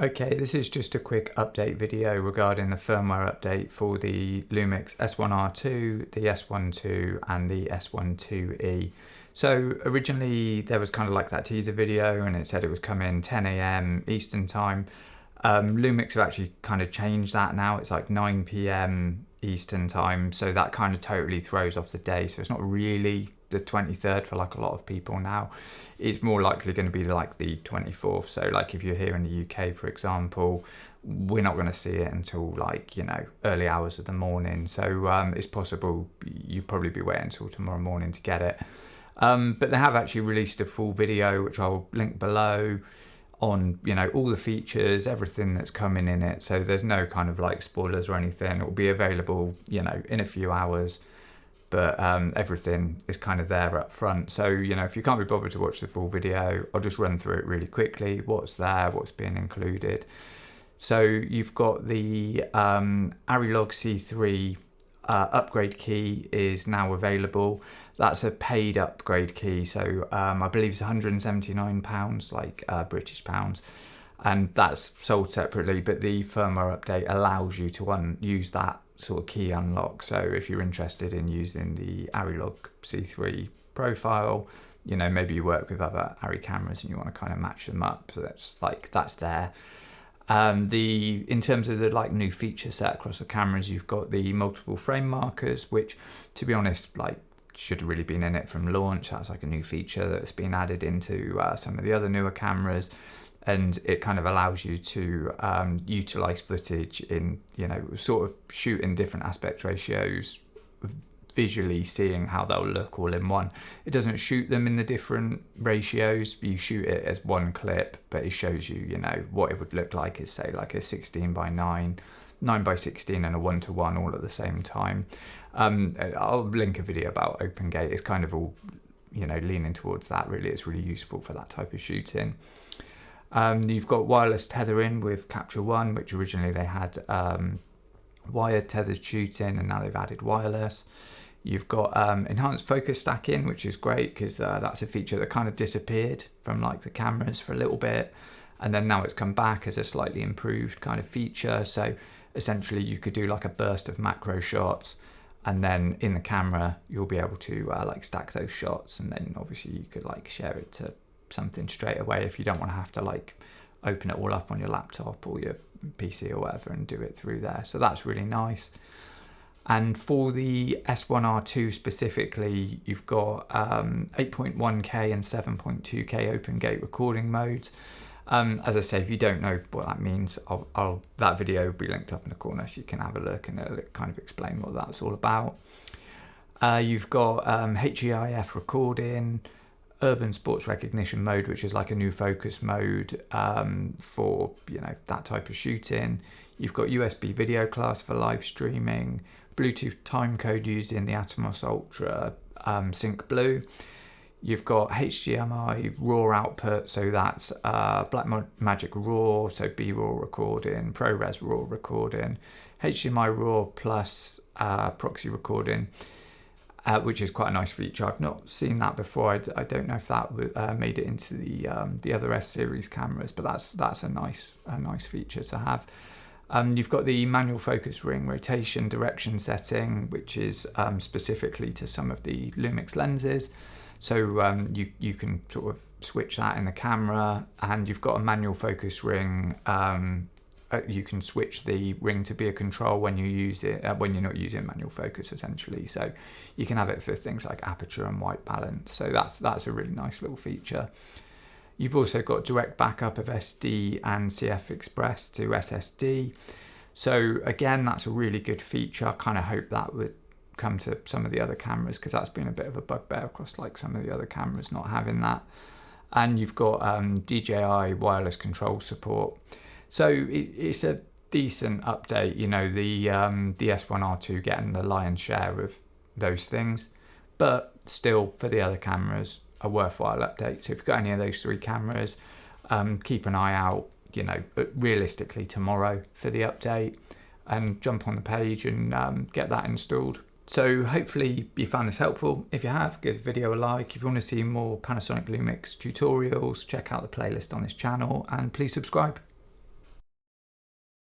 Okay, this is just a quick update video regarding the firmware update for the Lumix S1R2, the S1II and the S1IiE. So originally there was kind of like that teaser video and it said it was coming 10 AM Eastern time. Lumix have actually kind of changed that now. It's like 9 PM Eastern time, so that kind of totally throws off the day. So it's not really the 23rd for like a lot of people now. It's more likely going to be like the 24th. So like if you're here in the UK, for example, we're not going to see it until like, you know, early hours of the morning. So it's possible you'd probably be waiting until tomorrow morning to get it. But they have actually released a full video, which I'll link below, on, you know, all the features, everything that's coming in it. So there's no kind of like spoilers or anything. It will be available, you know, in a few hours. But everything is kind of there up front. So, you know, if you can't be bothered to watch the full video, I'll just run through it really quickly. What's there, what's being included. So you've got the Arilog C3 upgrade key is now available. That's a paid upgrade key. So I believe it's £179, like British pounds. And that's sold separately, but the firmware update allows you to use that sort of key unlock. So if you're interested in using the Arilog C3 profile, you know, maybe you work with other Arri cameras and you want to kind of match them up, so that's there. In terms of the like new feature set across the cameras, you've got the multiple frame markers, which to be honest, like should have really been in it from launch. That's like a new feature that's been added into some of the other newer cameras. And it kind of allows you to utilize footage in, you know, sort of shoot in different aspect ratios, visually seeing how they'll look all in one. It doesn't shoot them in the different ratios. You shoot it as one clip, but it shows you, you know, what it would look like as, say, like a 16:9, 9:16 and a 1:1 all at the same time. I'll link a video about OpenGate. It's kind of all, you know, leaning towards that, really. It's really useful for that type of shooting. You've got wireless tethering with Capture One, which originally they had wired tethered shooting, and now they've added wireless. You've got enhanced focus stacking, which is great because that's a feature that kind of disappeared from like the cameras for a little bit, and then now it's come back as a slightly improved kind of feature. So essentially you could do like a burst of macro shots, and then in the camera you'll be able to like stack those shots, and then obviously you could like share it to something straight away if you don't want to have to like open it all up on your laptop or your PC or whatever and do it through there. So that's really nice. And for the S1R2 specifically, you've got 8.1K and 7.2K open gate recording modes. As I say, if you don't know what that means, that video will be linked up in the corner so you can have a look and it'll kind of explain what that's all about. You've got HEIF recording, urban sports recognition mode, which is like a new focus mode for, you know, that type of shooting. You've got USB video class for live streaming, Bluetooth timecode using the Atomos Ultra Sync Blue. You've got HDMI RAW output, so that's Blackmagic RAW, so B-RAW recording, ProRes RAW recording, HDMI RAW plus proxy recording. Which is quite a nice feature. I've not seen that before. I don't know if that made it into the other S series cameras, but that's a nice feature to have. You've got the manual focus ring rotation direction setting, which is specifically to some of the Lumix lenses. So you can sort of switch that in the camera, and you've got a manual focus ring. You can switch the ring to be a control when you use it when you're not using manual focus, essentially. So you can have it for things like aperture and white balance. So that's a really nice little feature. You've also got direct backup of SD and CF Express to SSD. So again, that's a really good feature. I kind of hope that would come to some of the other cameras, because that's been a bit of a bugbear across like some of the other cameras not having that. And you've got DJI wireless control support. So it's a decent update, you know, the S1R2 getting the lion's share of those things, but still for the other cameras, a worthwhile update. So if you've got any of those three cameras, keep an eye out, you know, realistically tomorrow for the update, and jump on the page and get that installed. So hopefully you found this helpful. If you have, give the video a like. If you want to see more Panasonic Lumix tutorials, check out the playlist on this channel, and please subscribe.